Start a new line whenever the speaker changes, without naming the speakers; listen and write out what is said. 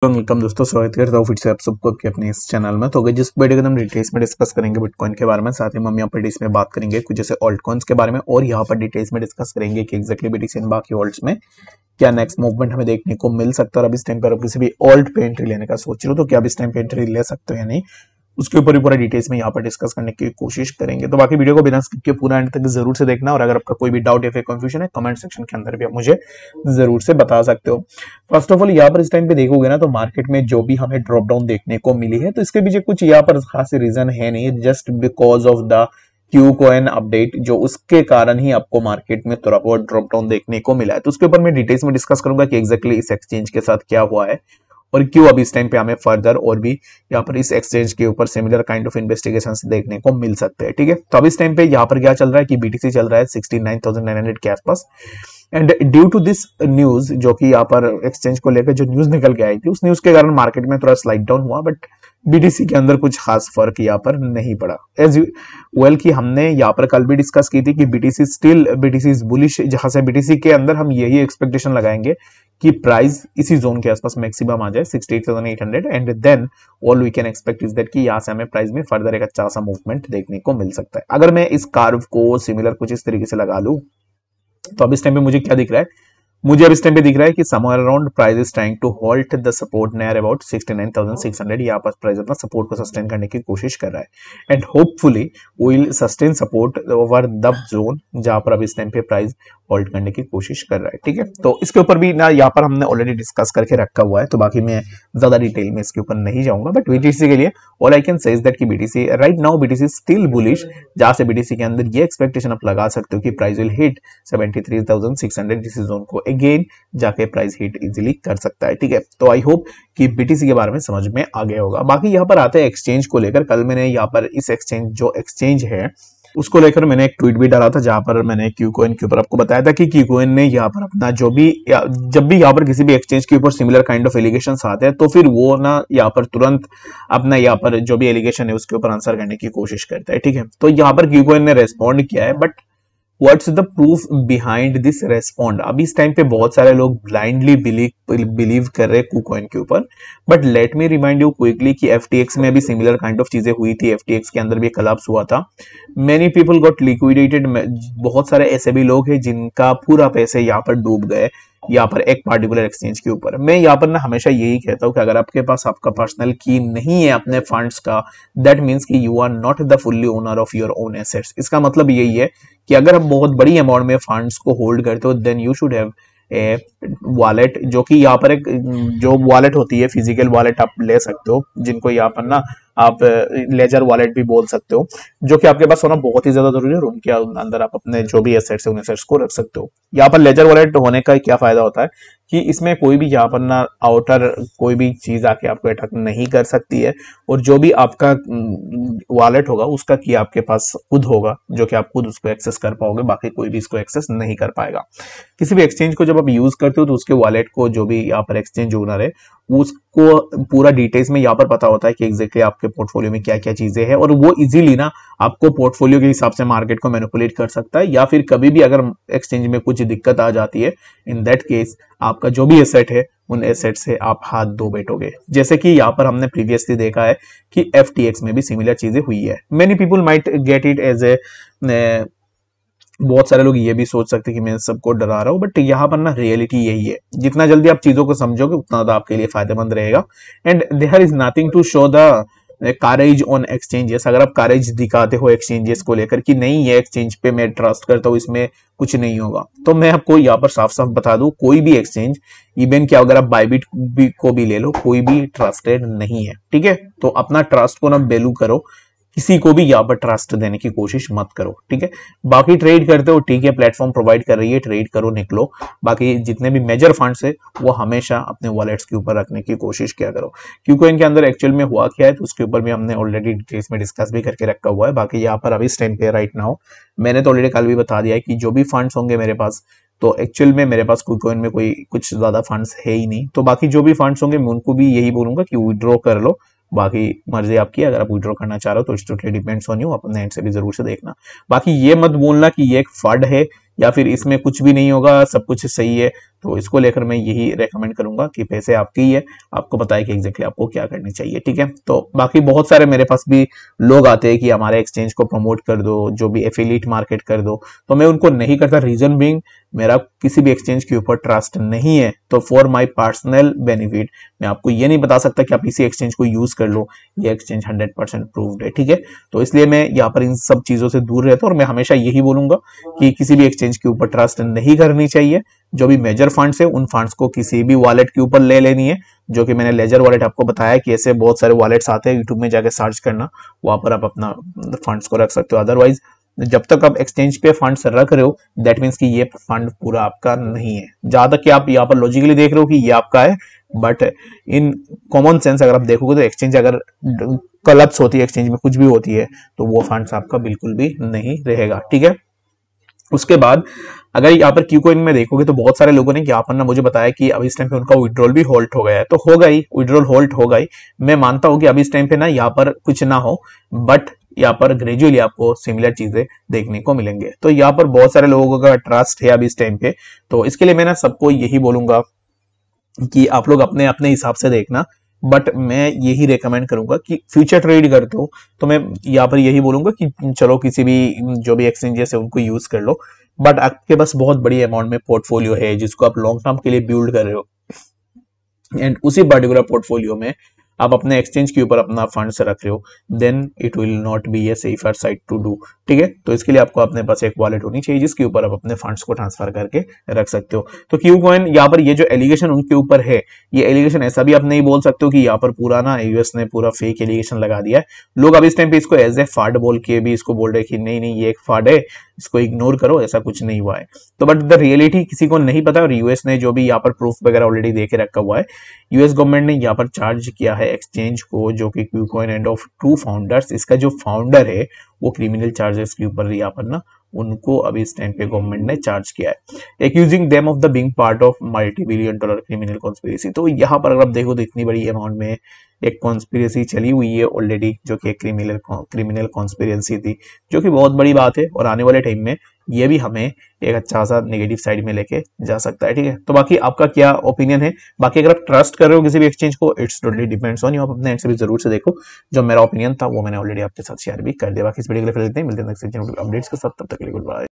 Welcome दोस्तों, स्वागत करता हूँ फिर से आप सबको आपके अपने इस चैनल में। तो जिस वीडियो को हम डिटेल्स में डिस्कस करेंगे बिटकॉइन के बारे में, साथ ही हम यहाँ पर डिटेल्स में बात करेंगे कुछ जैसे ऑल्ट कॉइन्स के बारे में, और यहाँ पर डिटेल्स में डिस्कस करेंगे कि एक्जैक्टली बीटीसी एंड बाकी ऑल्ट्स में क्या नेक्स्ट मूवमेंट हमें देखने को मिल सकता है। और अब इस टाइम पर आप किसी भी ऑल्ट पे एंट्री लेने का सोच रहे हो तो क्या आप इस टाइम पे एंट्री ले सकते हो या नहीं, उसके ऊपर ही पूरा डिटेल्स में यहाँ पर डिस्कस करने की कोशिश करेंगे। तो बाकी वीडियो को बिना स्किप के पूरा एंड तक जरूर से देखना, और अगर आपका कोई भी डाउट या फिर कंफ्यूजन है कमेंट सेक्शन के अंदर भी आप मुझे जरूर से बता सकते हो। फर्स्ट ऑफ ऑल यहाँ पर इस टाइम पे देखोगे ना तो मार्केट में जो भी हमें ड्रॉप डाउन देखने को मिली है, तो इसके पीछे कुछ यहाँ पर खास रीजन है नहीं, just because of the Q coin update, जो उसके कारण ही आपको मार्केट में थोड़ा बहुत ड्रॉप डाउन देखने को मिला है। तो उसके ऊपर मैं डिटेल्स में डिस्कस करूंगा कि एक्जैक्टली इस एक्सचेंज के साथ क्या हुआ है और क्यों अब इस टाइम पे हमें फर्दर और भी यहाँ पर इस एक्सचेंज के ऊपर सिमिलर काइंड ऑफ इन्वेस्टिगेशन देखने को मिल सकते हैं। ठीक है, तो अब इस टाइम पे यहाँ पर क्या चल रहा है कि बीटीसी चल रहा है 69,900 के आसपास, and due to this news, जो कि यहाँ पर एक्सचेंज को लेकर जो न्यूज निकल के आई थी, उस न्यूज के कारण मार्केट में थोड़ा स्लाइड डाउन हुआ, बट बीटीसी के अंदर कुछ खास फर्क यहाँ पर नहीं पड़ा। एज वेल कि हमने यहाँ पर कल भी डिस्कस की थी कि बीटीसी इज बुलिश, जहां से बीटीसी के अंदर हम यही एक्सपेक्टेशन लगाएंगे कि प्राइस इसी जोन के आसपास मैक्सिमम आ जाए 68,800, and then all we can expect is that कि यहाँ से हमें प्राइस में फर्दर एक अच्छा सा मूवमेंट देखने को मिल सकता है। अगर मैं इस कार्व को सिमिलर कुछ इस तरीके से लगा लूं तो अब इस टाइम पे मुझे क्या दिख रहा है, मुझे अब इस टाइम पे दिख रहा है कि somewhere around price is trying to hold the support near about 69,600। यहाँ पर प्राइस अपना सपोर्ट को सस्टेन करने की कोशिश कर रहा है, and hopefully will sustain support over the zone जहां पर अब इस टाइम पे प्राइस होल्ड करने की कोशिश कर रहा है। ठीक है, तो इसके ऊपर भी ना यहाँ पर हमने ऑलरेडी डिस्कस करके रखा हुआ है, तो बाकी मैं ज्यादा डिटेल में इसके ऊपर नहीं जाऊंगा। बट बीटीसी के लिए all I can say is that कि BTC right now BTC still bullish, जहां से बीटीसी के अंदर ये एक्सपेक्टेशन आप लगा सकते हो कि प्राइस विल हिट 73,600 इस जोन को अगेन जाके प्राइस हिट इजीली कर सकता है। ठीक है, तो आई होप कि बीटीसी के बारे में समझ में आ गया होगा। बाकी यहाँ पर आते हैं एक्सचेंज को लेकर। कल मैंने यहाँ पर इस एक्सचेंज है उसको लेकर मैंने एक ट्वीट भी डाला था, जहां पर मैंने क्यू कॉइन के ऊपर आपको बताया था कि क्यू कॉइन ने यहाँ पर अपना जब भी यहाँ पर किसी भी एक्सचेंज के ऊपर सिमिलर काइंड ऑफ एलिगेशन आते हैं तो फिर वो ना यहाँ पर तुरंत अपना यहाँ पर जो भी एलिगेशन है उसके ऊपर आंसर करने की कोशिश करता है। ठीक है, तो यहाँ पर क्यू कॉइन ने रेस्पॉन्ड किया है, but what's the proof behind this respond. अभी इस टाइम पे बहुत सारे लोग ब्लाइंडली बिलीव कर रहे हैं KuCoin के ऊपर, but let me remind you quickly कि FTX में भी सिमिलर काइंड ऑफ चीजें हुई थी। FTX के अंदर भी कोलैप्स हुआ था, मेनी पीपल गॉट लिक्विडेटेड। बहुत सारे ऐसे भी लोग हैं जिनका पूरा पैसे यहाँ पर डूब गए यहाँ पर एक पार्टिकुलर एक्सचेंज के ऊपर। मैं यहाँ पर ना हमेशा यही कहता हूँ कि अगर आपके पास आपका पर्सनल की नहीं है अपने फंड्स का, दैट मीन्स कि you are not the fully owner of your own assets. इसका मतलब यही है कि अगर आप बहुत बड़ी अमाउंट में फंड्स को होल्ड करते हो, then you should have a wallet, जो कि यहाँ पर एक जो वॉलेट होती है फिजिकल वॉलेट आप ले सकते हो, जिनको यहाँ पर ना आप लेजर वॉलेट भी बोल सकते हो, जो कि आपके पास होना बहुत ही ज्यादा जरूरी है, और उनके अंदर आप अपने जो भी एसेट्स है उन एसेट्स को रख सकते हो। यहाँ पर लेजर वॉलेट होने का क्या फायदा होता है कि इसमें कोई भी यहाँ पर ना आउटर कोई भी चीज आके आपको अटैक नहीं कर सकती है, और जो भी आपका वॉलेट होगा उसका की आपके पास खुद होगा, जो कि आप खुद उसको एक्सेस कर पाओगे, बाकी कोई भी इसको एक्सेस नहीं कर पाएगा। किसी भी एक्सचेंज को जब आप यूज करते हो तो उसके वॉलेट को जो भी यहाँ पर एक्सचेंज ओनर है उसको पूरा डिटेल्स में यहाँ पर पता होता है कि एग्जैक्टली आपके पोर्टफोलियो में क्या क्या चीजें हैं, और वो इजीली ना आपको पोर्टफोलियो के हिसाब से मार्केट को मैनिपुलेट कर सकता है, या फिर कभी भी अगर एक्सचेंज में कुछ दिक्कत आ जाती है, इन दैट केस आपका जो भी एसेट है उन एसेट से आप हाथ धो बैठोगे। जैसे कि यहाँ पर हमने प्रीवियसली देखा है कि FTX में भी सिमिलर चीजें हुई है। Many people might get it as a, बहुत सारे लोग ये भी सोच सकते हैं कि मैं सबको डरा रहा हूं, बट यहाँ पर ना रियलिटी यही है। जितना जल्दी आप चीजों को समझोगे उतना ज्यादा आपके लिए फायदेमंद रहेगा, and there is nothing to show the courage on exchanges. अगर आप कारेज दिखाते हो एक्सचेंजेस को लेकर कि नहीं ये एक्सचेंज पे मैं ट्रस्ट करता हूँ, इसमें कुछ नहीं होगा, तो मैं आपको यहाँ पर साफ साफ बता दूं, कोई भी एक्सचेंज, इवन क्या अगर आप बाइबिट को भी ले लो, कोई भी ट्रस्टेड नहीं है। ठीक है, तो अपना ट्रस्ट को ना वैल्यू करो, किसी को भी यहाँ पर ट्रस्ट देने की कोशिश मत करो। ठीक है, बाकी ट्रेड करते हो ठीक है, प्लेटफॉर्म प्रोवाइड कर रही है, ट्रेड करो निकलो। बाकी जितने भी मेजर फंड्स है वो हमेशा अपने वॉलेट्स के ऊपर रखने की कोशिश किया करो, क्योंकि इनके अंदर एक्चुअल में हुआ क्या है तो उसके ऊपर भी हमने ऑलरेडी डिटेल्स में डिस्कस भी करके रखा हुआ है। बाकी यहाँ पर अभी इस टाइम पे राइट नाउ मैंने तो ऑलरेडी कल भी बता दिया है कि जो भी फंड्स होंगे मेरे पास, तो एक्चुअल में मेरे पास KuCoin में कोई कुछ ज्यादा फंड्स है ही नहीं, तो बाकी जो भी फंड्स होंगे मैं उनको भी यही बोलूंगा कि विड्रॉ कर लो। बाकी मर्जी आपकी, अगर आप विड्रॉ करना चाह रहे हो तो it's totally depends on you, अपने एंड से भी जरूर से देखना। बाकी ये मत बोलना कि ये एक फंड है या फिर इसमें कुछ भी नहीं होगा, सब कुछ सही है। तो इसको लेकर मैं यही रेकमेंड करूंगा कि पैसे आपके ही है, आपको पता है कि एग्जैक्टली आपको क्या करनी चाहिए, ठीक है। तो बाकी बहुत सारे मेरे पास भी लोग आते हैं कि हमारे एक्सचेंज को प्रमोट कर दो, जो भी एफिलिएट मार्केट कर दो, तो मैं उनको नहीं करता। रीजन बीइंग मेरा किसी भी एक्सचेंज के ऊपर ट्रस्ट नहीं है। तो फॉर माय पर्सनल बेनिफिट मैं आपको ये नहीं बता सकता कि आप इसी एक्सचेंज को यूज कर लो, ये एक्सचेंज 100% प्रूव्ड है, ठीक है। तो इसलिए मैं यहाँ पर इन सब चीजों से दूर रहता हूँ, और मैं हमेशा यही बोलूंगा कि किसी भी एक्सचेंज के ऊपर ट्रस्ट नहीं करनी चाहिए। जो भी मेजर फंड्स है उन फंड्स को किसी भी वॉलेट के ऊपर ले लेनी है, जो कि मैंने लेजर वॉलेट आपको बताया कि ऐसे बहुत सारे वॉलेट्स आते हैं, यूट्यूब में जाके सर्च करना, वहां पर आप अपना फंड्स को रख सकते हो। अदरवाइज जब तक आप एक्सचेंज पे फंड्स रख रहे हो, दैट मीन्स कि ये फंड पूरा आपका नहीं है। जहां तक कि आप यहाँ पर लॉजिकली देख रहे हो कि ये आपका है, बट इन कॉमन सेंस अगर आप देखोगे तो एक्सचेंज अगर कोलैप्स होती है, एक्सचेंज में कुछ भी होती है, तो वो फंड्स आपका बिल्कुल भी नहीं रहेगा, ठीक है। उसके बाद अगर यहाँ पर क्यू कोइन में देखोगे तो बहुत सारे लोगों ने यहाँ पर ना मुझे बताया कि अभी इस टाइम पे उनका विड्रॉल भी होल्ड हो गया है। तो होगा ही, विड्रॉल होल्ड होगा ही। मैं मानता हूँ कि अभी इस टाइम पे ना यहाँ पर कुछ ना हो, बट यहाँ पर ग्रेजुअली आपको सिमिलर चीजें देखने को मिलेंगे। तो यहाँ पर बहुत सारे लोगों का ट्रस्ट है अभी इस टाइम पे, तो इसके लिए मैं ना सबको यही बोलूंगा कि आप लोग अपने अपने हिसाब से देखना। बट मैं यही रेकमेंड करूंगा कि फ्यूचर ट्रेड करते हो तो मैं यहाँ पर यही बोलूंगा कि चलो किसी भी जो भी एक्सचेंजेस है उनको यूज कर लो। बट आपके पास बहुत बड़ी अमाउंट में पोर्टफोलियो है जिसको आप लॉन्ग टर्म के लिए बिल्ड कर रहे हो, एंड उसी पर्टिकुलर पोर्टफोलियो में आप अपने एक्सचेंज के ऊपर अपना फंड्स रख रहे हो, then it will not be a safer side to do, ठीक है। तो इसके लिए आपको अपने पास एक वॉलेट होनी चाहिए जिसके ऊपर आप अपने फंड्स को ट्रांसफर करके रख सकते हो। तो क्यू कॉइन यहाँ पर ये जो एलिगेशन उनके ऊपर है, ये एलिगेशन ऐसा भी आप नहीं बोल सकते हो कि यहाँ पर पूरा ना यूएस ने पूरा फेक एलिगेशन लगा दिया है। लोग अब इस टाइम पे इसको एज ए फाड बोल के भी इसको बोल रहे हैं कि नहीं नहीं ये एक फाड है, इसको इग्नोर करो, ऐसा कुछ नहीं हुआ है। तो बट द रियलिटी किसी को नहीं पता, और यूएस ने जो भी यहाँ पर प्रूफ वगैरह ऑलरेडी दे के रखा हुआ है, यूएस गवर्नमेंट ने यहाँ पर चार्ज किया है एक्सचेंज को, जो कि क्यूकॉइन एंड ऑफ 2 फाउंडर्स, इसका जो फाउंडर है वो क्रिमिनल चार्जेस के ऊपर यहाँ पर ना उनको अभी इस टाइम पे गवर्नमेंट ने चार्ज किया है, accusing them of the being part of multi billion dollar criminal conspiracy. तो यहाँ पर अगर आप देखो तो इतनी बड़ी अमाउंट में एक कॉन्स्पिरेसी चली हुई है ऑलरेडी, जो कि एक क्रिमिनल कॉन्स्पिरेसी थी, जो कि बहुत बड़ी बात है। और आने वाले टाइम में ये भी हमें एक अच्छा सा नेगेटिव साइड में लेके जा सकता है, ठीक है। तो बाकी आपका क्या ओपिनियन है? बाकी अगर आप ट्रस्ट कर रहे हो किसी भी एक्सचेंज को, it's totally depends on you, आप अपने एंड से भी जरूर से देखो। जो मेरा ओपिनियन था वो मैंने ऑलरेडी आपके साथ शेयर भी कर दिया। बाकी इस वीडियो के लिए फिर मिलते हैं नेक्स्ट अपडेट्स के साथ, तब तक के लिए गुड बाय।